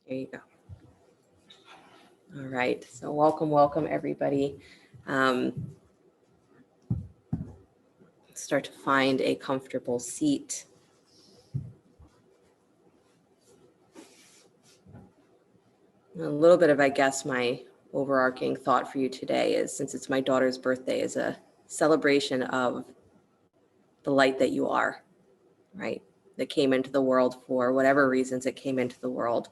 There you go. All right. So welcome everybody. Start to find a comfortable seat. A little bit of, I guess, my overarching thought for you today is, since it's my daughter's birthday, is a celebration of the light that you are, right? That came into the world for whatever reasons it came into the world.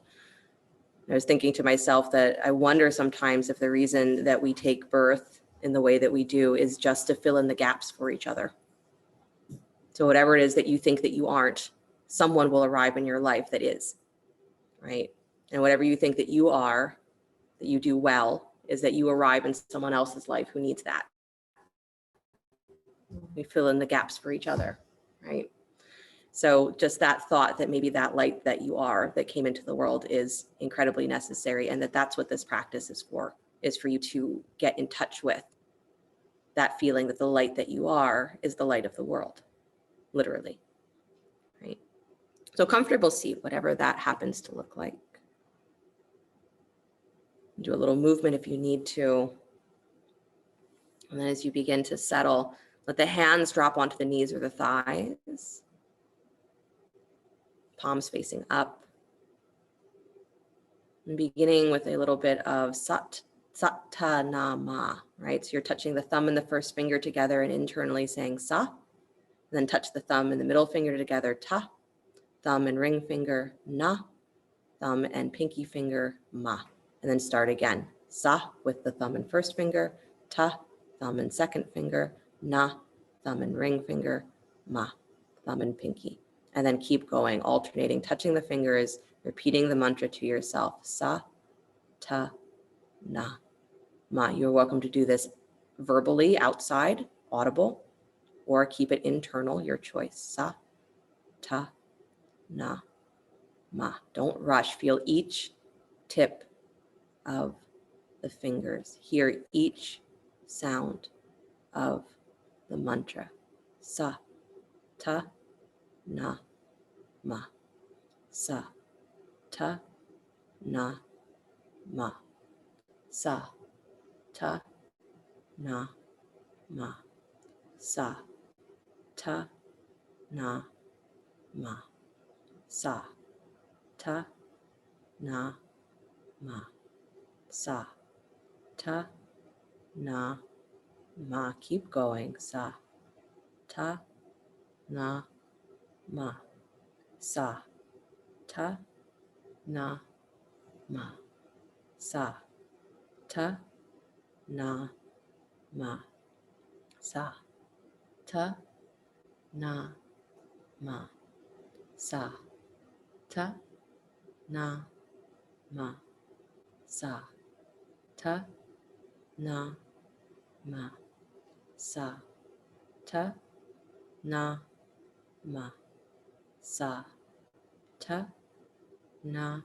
I was thinking to myself that I wonder sometimes if the reason that we take birth in the way that we do is just to fill in the gaps for each other. So whatever it is that you think that you aren't, someone will arrive in your life that is, right? And whatever you think that you are, that you do well, is that you arrive in someone else's life who needs that. We fill in the gaps for each other, right? So just that thought that maybe that light that you are, that came into the world, is incredibly necessary, and that's what this practice is for you to get in touch with that feeling that the light that you are is the light of the world, literally, right? So comfortable seat, whatever that happens to look like. Do a little movement if you need to. And then as you begin to settle, let the hands drop onto the knees or the thighs. Palms facing up. And beginning with a little bit of Satanama, right? So you're touching the thumb and the first finger together and internally saying Sa. And then touch the thumb and the middle finger together, Ta. Thumb and ring finger, Na. Thumb and pinky finger, Ma. And then start again. Sa with the thumb and first finger, Ta. Thumb and second finger, Na. Thumb and ring finger, Ma. Thumb and pinky. And then keep going, alternating, touching the fingers, repeating the mantra to yourself. Sa, ta, na, ma. You're welcome to do this verbally, outside, audible, or keep it internal, your choice. Sa, ta, na, ma. Don't rush. Feel each tip of the fingers. Hear each sound of the mantra. Sa, ta, na, ma. Sa, ta, na, ma. Sa, ta, na, ma. Sa, ta, na, ma. Sa, ta, na, ma. Sa, ta, na, ma. Keep going. Sa, ta, na, ma. Sa, ta, na, ma. Sa, ta, na, ma. Sa, ta, na, ma. Sa, ta, na, ma. Sa, ta, na, ma. Sa, ta, na, ma. Sa, ta, na,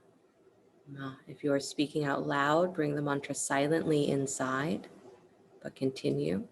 ma. If you are speaking out loud, bring the mantra silently inside, but continue.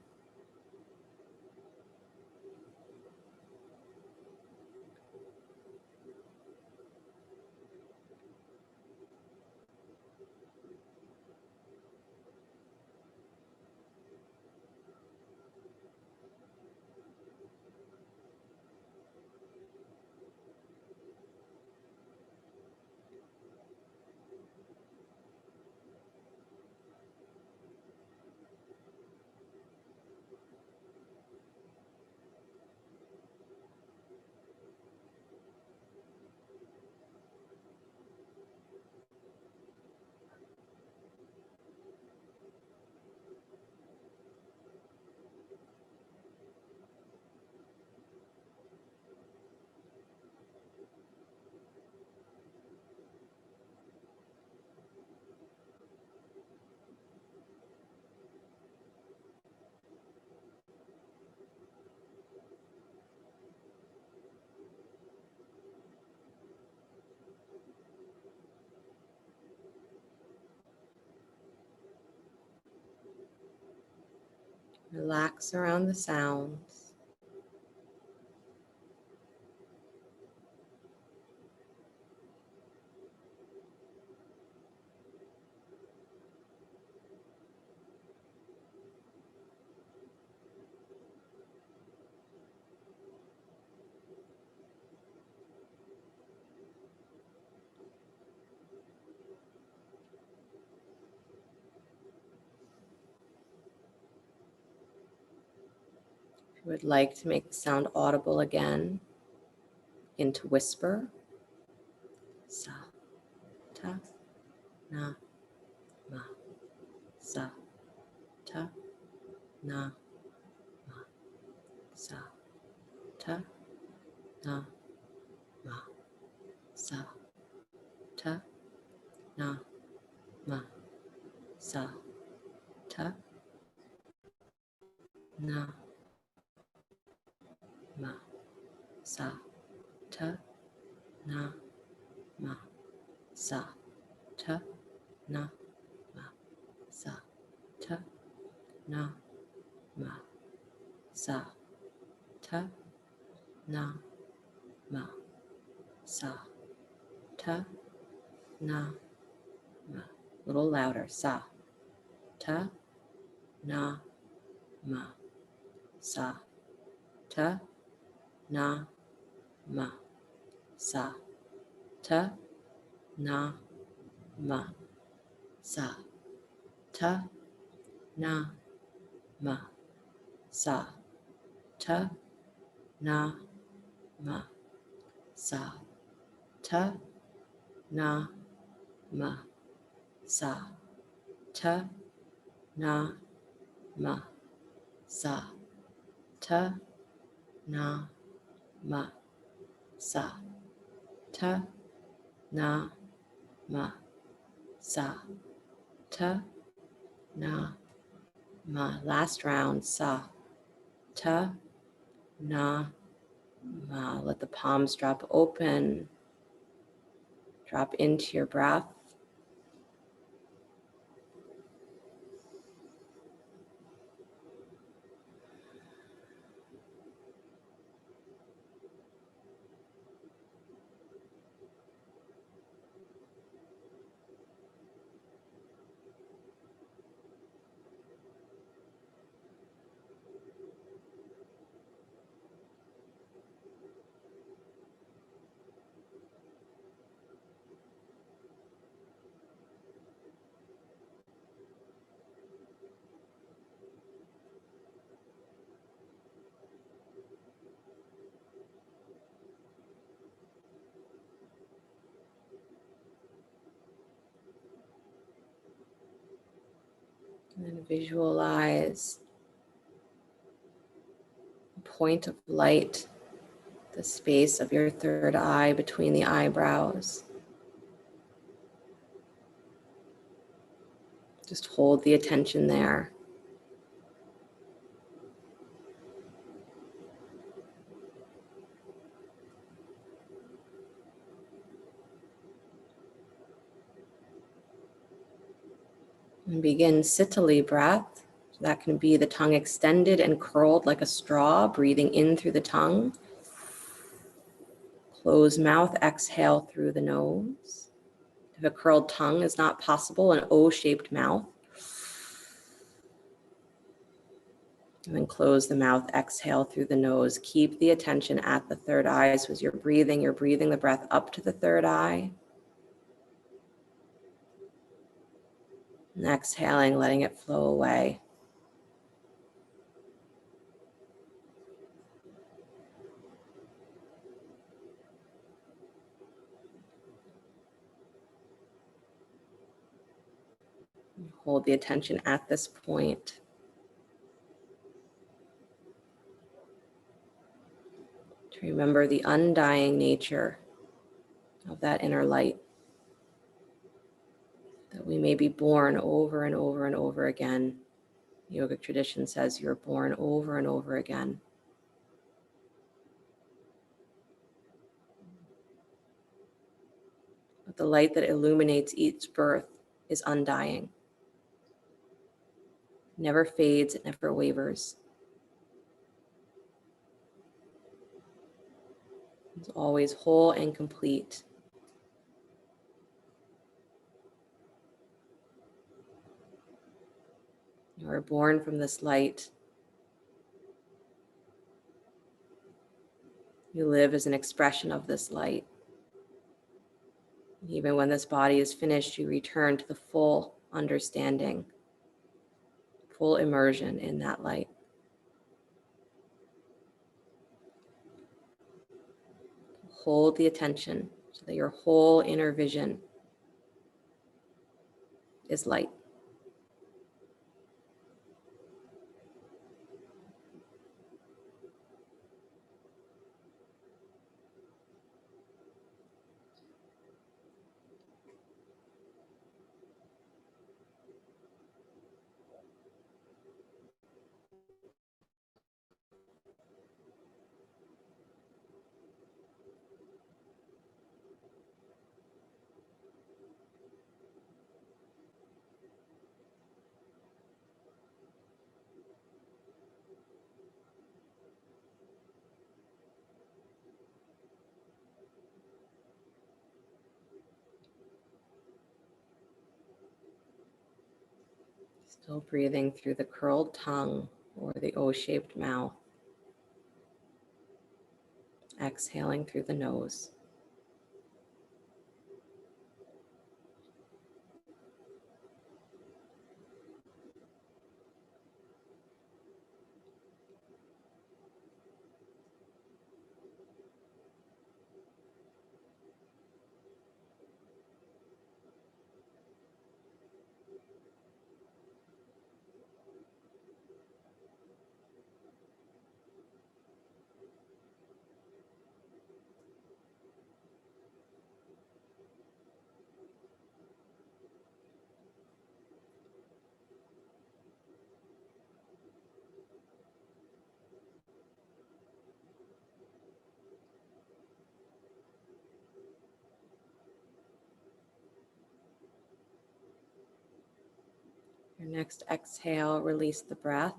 Relax around the sounds. would like to make the sound audible again, into whisper. Sa, ta, na, ma. Sa, ta, na, ma. Sa, ta, na, ma. Sa, ta, na, ma. Sa, ta, na, ma. Sa, ta, na, ma. Sa, ta, na, ma. Sa, ta, na, ma. Sa, ta, na, ma. Sa, ta, na, ma. A little louder. Sa, ta, na, ma. Sa, ta, na, ma. Sa, ta, na, ma. Sa, ta, na, ma. Sa, ta, na, ma. Sa, ta, na, ma. Sa, ta, na, ma. Sa, ta, na, ma. Sa, ta, na, ma. Sa, ta, na, ma. Last round. Sa, ta, na, ma. Let the palms drop open. Drop into your breath. And then visualize a point of light, the space of your third eye between the eyebrows. Just hold the attention there. And begin Sitali breath. So that can be the tongue extended and curled like a straw, breathing in through the tongue. Close mouth, exhale through the nose. If a curled tongue is not possible, an O-shaped mouth. And then close the mouth, exhale through the nose. Keep the attention at the third eye. So as you're breathing the breath up to the third eye. And exhaling, letting it flow away. Hold the attention at this point. To remember the undying nature of that inner light. That we may be born over and over and over again. The yogic tradition says you're born over and over again. But the light that illuminates each birth is undying. Never fades, it never wavers. It's always whole and complete. You are born from this light. You live as an expression of this light. Even when this body is finished, you return to the full understanding, full immersion in that light. hold the attention so that your whole inner vision is light. Still breathing through the curled tongue or the O-shaped mouth. Exhaling through the nose. Your next exhale, release the breath.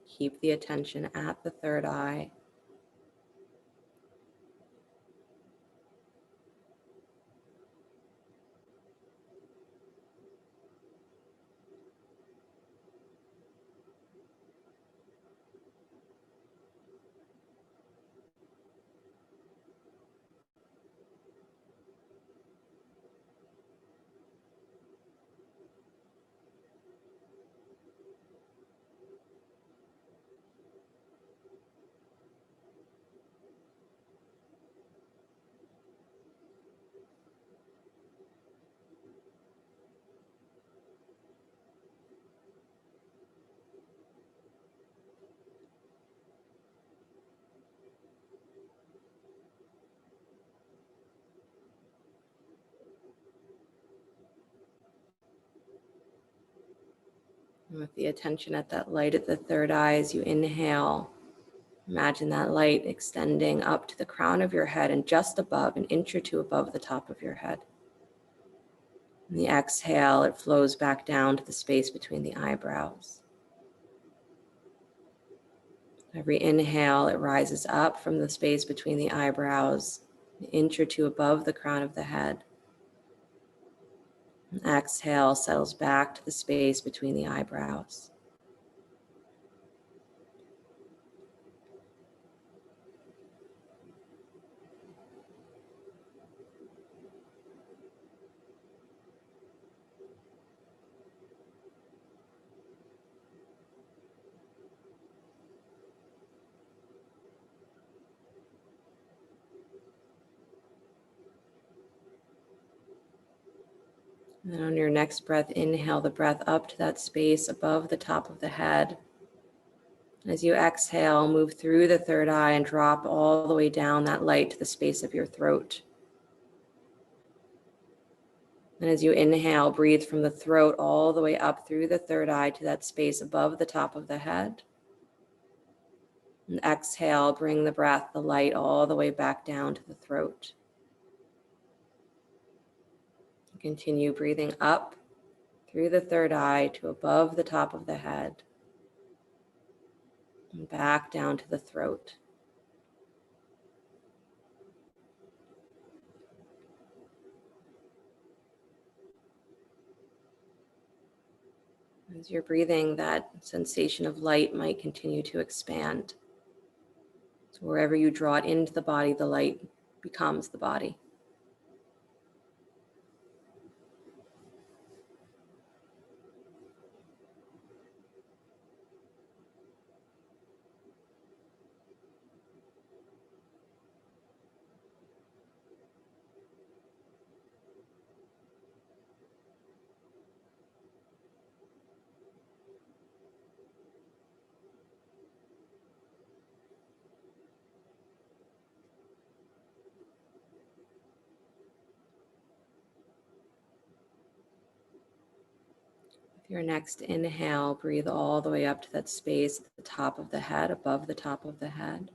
Keep the attention at the third eye. And with the attention at that light at the third eye, as you inhale, imagine that light extending up to the crown of your head and just above, an inch or two above the top of your head. On the exhale, it flows back down to the space between the eyebrows. Every inhale, it rises up from the space between the eyebrows, an inch or two above the crown of the head. And exhale, settles back to the space between the eyebrows. And then on your next breath, inhale the breath up to that space above the top of the head. As you exhale, move through the third eye and drop all the way down that light to the space of your throat. And as you inhale, breathe from the throat all the way up through the third eye to that space above the top of the head. And exhale, bring the breath, the light, all the way back down to the throat. Continue breathing up through the third eye to above the top of the head. And back down to the throat. As you're breathing, that sensation of light might continue to expand. So wherever you draw it into the body, the light becomes the body. Your next inhale, breathe all the way up to that space at the top of the head, above the top of the head.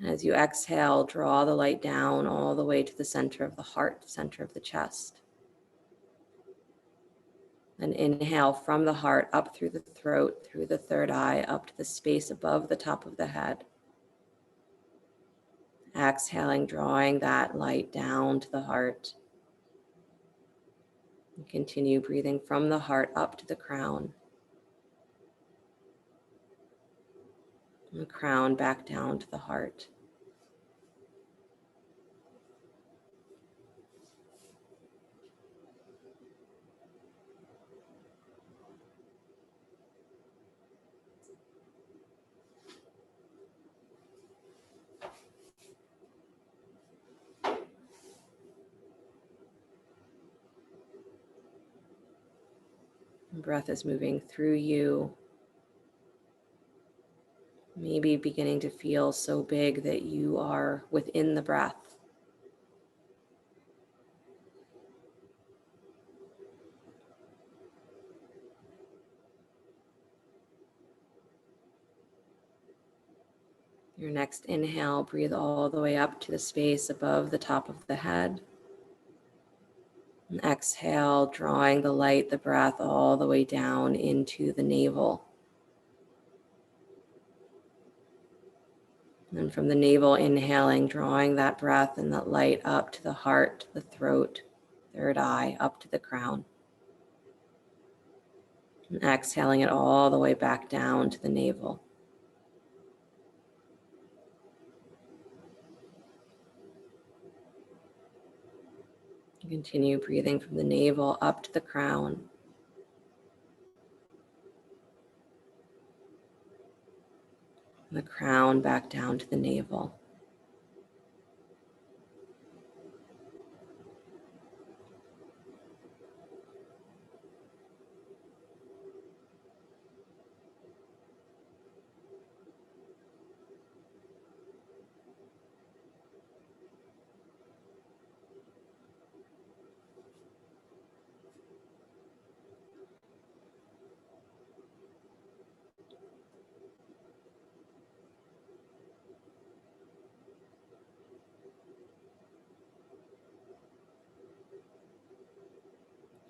As you exhale, draw the light down all the way to the center of the heart, center of the chest. Then inhale from the heart up through the throat, through the third eye, up to the space above the top of the head. Exhaling, drawing that light down to the heart. And continue breathing from the heart up to the crown. And the crown back down to the heart. The breath is moving through you, maybe beginning to feel so big that you are within the breath. Your next inhale, breathe all the way up to the space above the top of the head. And exhale, drawing the light, the breath all the way down into the navel. And then from the navel, inhaling, drawing that breath and that light up to the heart, the throat, third eye, up to the crown. And exhaling it all the way back down to the navel. Continue breathing from the navel up to the crown. And the crown back down to the navel.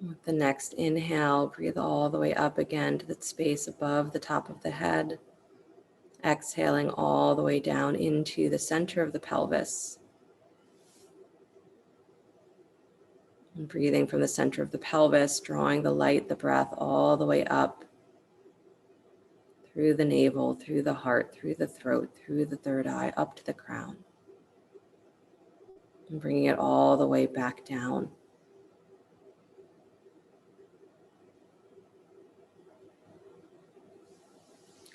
With the next inhale, breathe all the way up again to the space above the top of the head. Exhaling all the way down into the center of the pelvis. And breathing from the center of the pelvis, drawing the light, the breath all the way up through the navel, through the heart, through the throat, through the third eye, up to the crown. And bringing it all the way back down.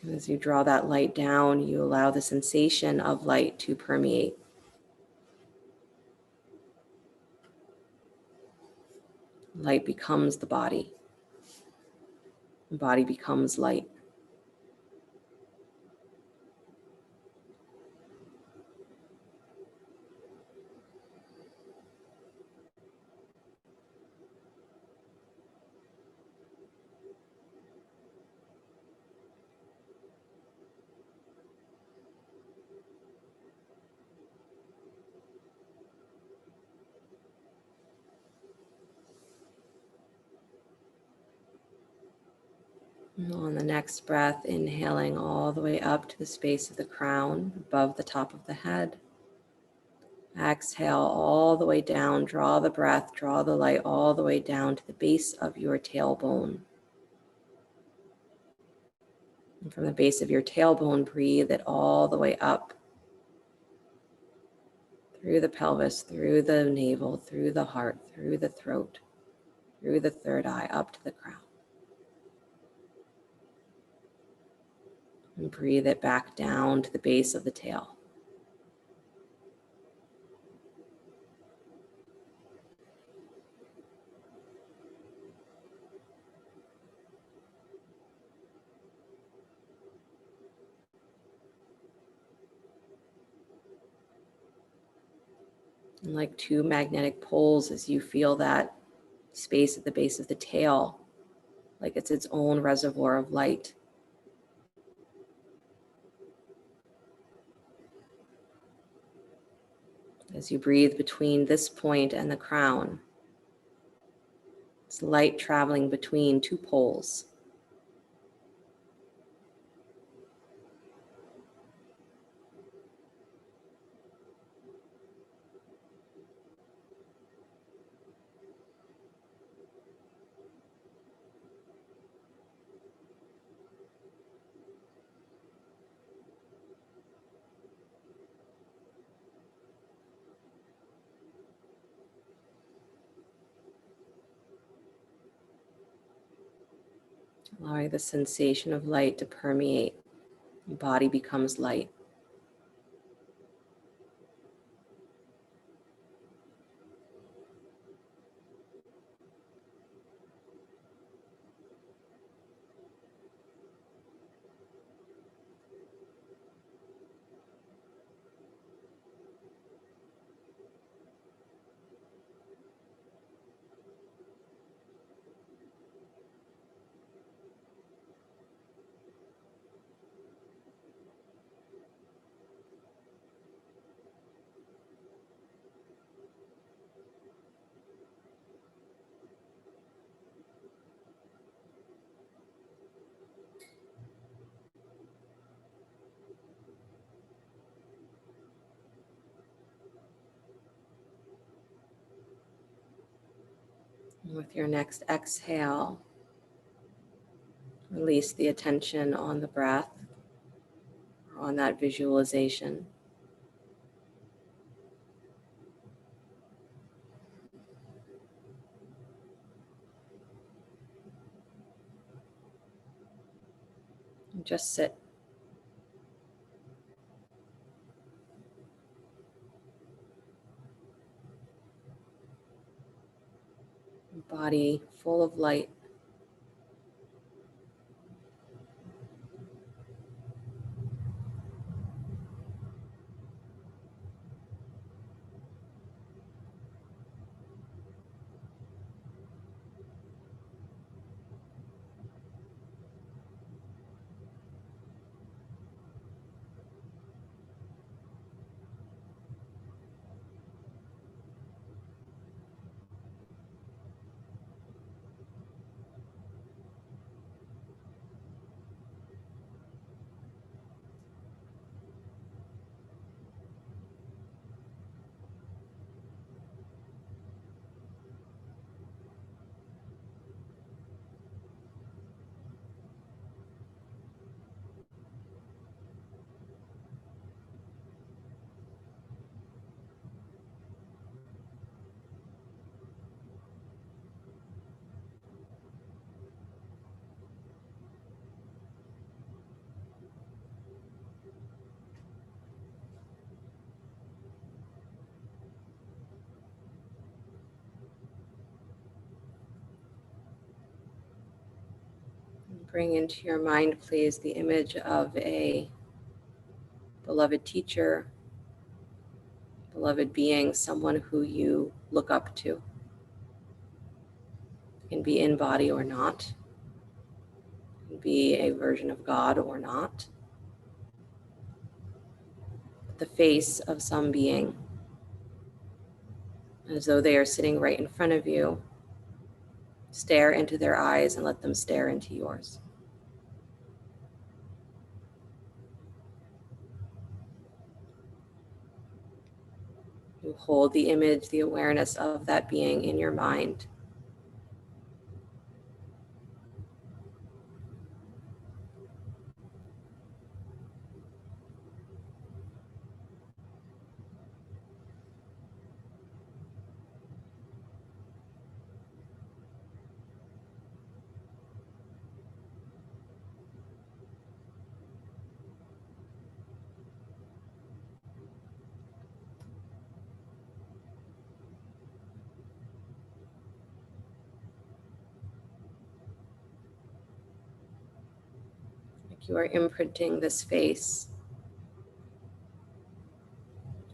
And as you draw that light down, you allow the sensation of light to permeate. Light becomes the body. The body becomes light. And on the next breath, inhaling all the way up to the space of the crown, above the top of the head. Exhale all the way down, draw the breath, draw the light all the way down to the base of your tailbone. And from the base of your tailbone, breathe it all the way up through the pelvis, through the navel, through the heart, through the throat, through the third eye, up to the crown. And breathe it back down to the base of the tail. And like two magnetic poles, as you feel that space at the base of the tail like it's its own reservoir of light. As you breathe between this point and the crown, it's light traveling between two poles. Allowing the sensation of light to permeate, your body becomes light. And with your next exhale, release the attention on the breath or on that visualization. And just sit. Your body full of light. Bring into your mind, please, the image of a beloved teacher, beloved being, someone who you look up to. It can be in body or not. It can be a version of God or not. The face of some being, as though they are sitting right in front of you. Stare into their eyes and let them stare into yours. You hold the image, the awareness of that being in your mind. Like you are imprinting this face.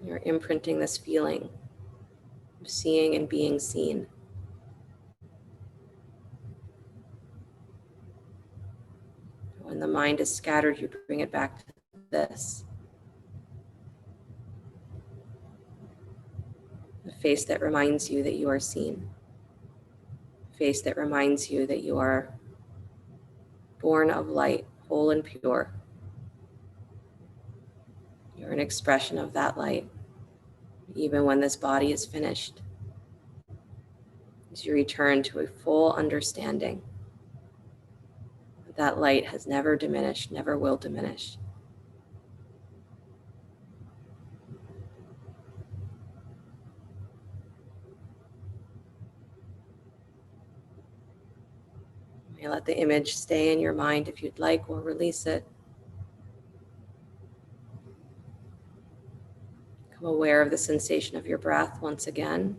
You're imprinting this feeling of seeing and being seen. When the mind is scattered, you bring it back to this. A face that reminds you that you are seen. A face that reminds you that you are born of light, whole and pure. You're an expression of that light, even when this body is finished. As you return to a full understanding that that light has never diminished, never will diminish. You may let the image stay in your mind if you'd like, or release it. Become aware of the sensation of your breath once again.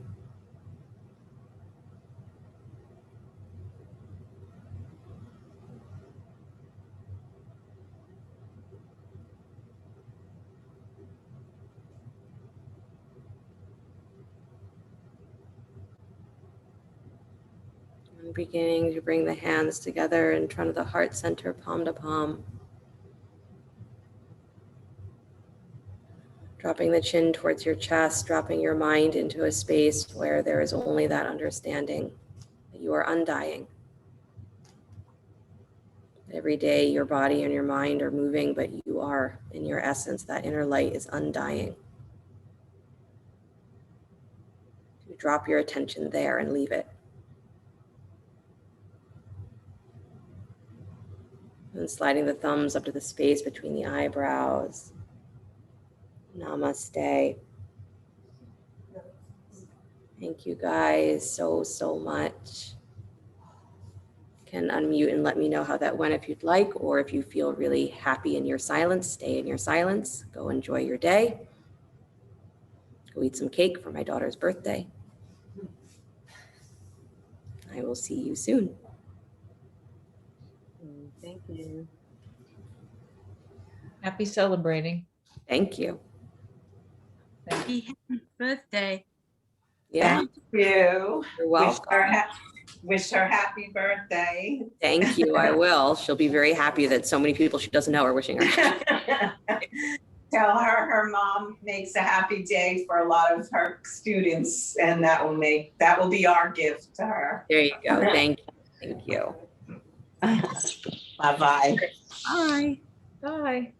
And beginning to bring the hands together in front of the heart center, palm to palm. Dropping the chin towards your chest, dropping your mind into a space where there is only that understanding that you are undying. Every day your body and your mind are moving, but you are, in your essence, that inner light is undying. You drop your attention there and leave it. And sliding the thumbs up to the space between the eyebrows. Namaste. Thank you guys so much. You can unmute and let me know how that went if you'd like, or if you feel really happy in your silence, stay in your silence. Go enjoy your day. Go eat some cake for my daughter's birthday. I will see you soon. Thank you. Happy celebrating. Thank you. Happy birthday. Yeah, Thank you. you're welcome. Wish her happy birthday. Thank you, I will. She'll be very happy that so many people she doesn't know are wishing her. Tell her mom makes a happy day for a lot of her students, and that will be our gift to her. There you go. Thank you. Thank you. Bye-bye. Bye. Bye.